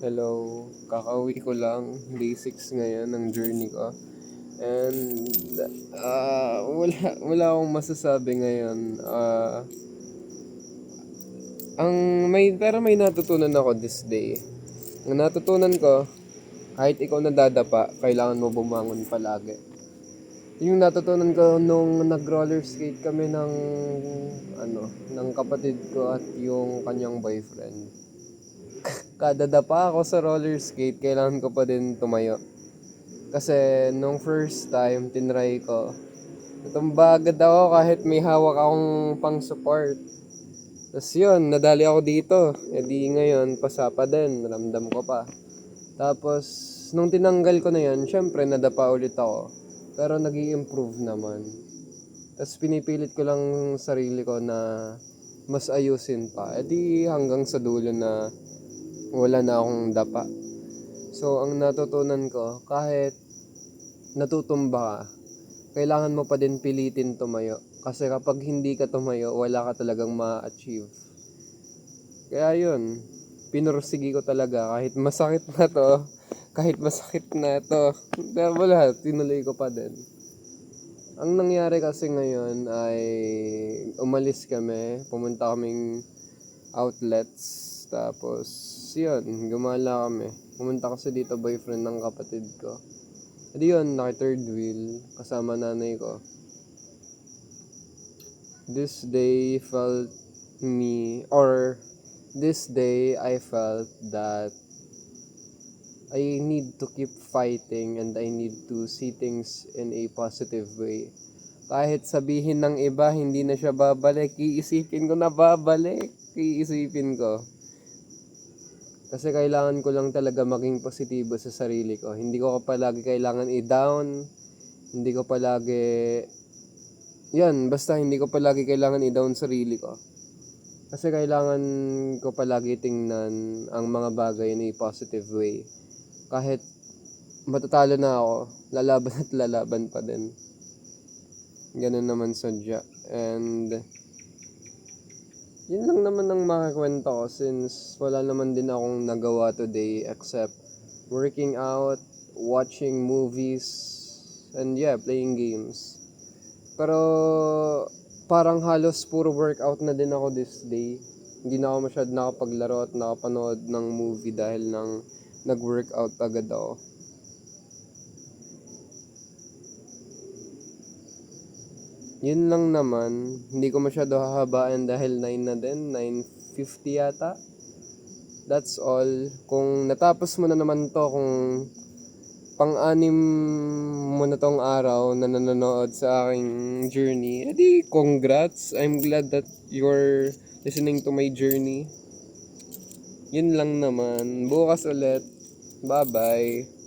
Hello, kakauwi ko lang, day 6 ngayon ng journey ko. And wala akong masasabi ngayon. Pero may natutunan ako this day. Ang natutunan ko, kahit ikaw nadadapa, kailangan mo bumangon palagi. Yung natutunan ko nung nag-roller skate kami ng kapatid ko at yung kanyang boyfriend. Kada dapa ako sa roller skate, kailangan ko pa din tumayo. Kasi nung first time, tinry ko. Natumba agad ako kahit may hawak akong pang support. Tapos yun, nadali ako dito. E di ngayon, pasapa din. Ramdam ko pa. Tapos, nung tinanggal ko na yun, syempre nadapa ulit ako. Pero nag improve naman. Tapos pinipilit ko lang sarili ko na mas ayusin pa. E di hanggang sa dulo na wala na akong dapa. So, ang natutunan ko, kahit natutumba ka, kailangan mo pa din pilitin tumayo. Kasi kapag hindi ka tumayo, wala ka talagang ma-achieve. Kaya yun, pinursigi ko talaga kahit masakit na to, kahit masakit na to. Pero wala, tinuloy ko pa din. Ang nangyari kasi ngayon ay umalis kami, pumunta kaming outlets, tapos yun, gumala kami. Pumunta kasi dito boyfriend ng kapatid ko. Edi yun, naki third wheel, kasama nanay ko. This day felt me, or this day I felt that I need to keep fighting and I need to see things in a positive way. Kahit sabihin ng iba, hindi na siya babalik, iisipin ko na babalik, iisipin ko. Kasi kailangan ko lang talaga maging positibo sa sarili ko. Hindi ko palagi kailangan i-down, hindi ko palagi basta hindi ko palagi kailangan i-down sarili ko. Kasi kailangan ko palagi tingnan ang mga bagay in a positive way. Kahit matatalo na ako, lalaban at lalaban pa din. Ganun naman sadya. And yun lang naman ang makakwento ko since wala naman din akong nagawa today except working out, watching movies, and playing games. Pero parang halos puro workout na din ako this day. Hindi na ako masyad nakapaglaro at nakapanood ng movie dahil nag-workout agad ako. Yun lang naman. Hindi ko masyado hahabaan dahil 9 na din. 9:50 yata. That's all. Kung natapos mo na naman to, kung pang-anim mo na tong araw na nanonood sa aking journey, edi congrats. I'm glad that you're listening to my journey. Yun lang naman. Bukas ulit. Bye-bye.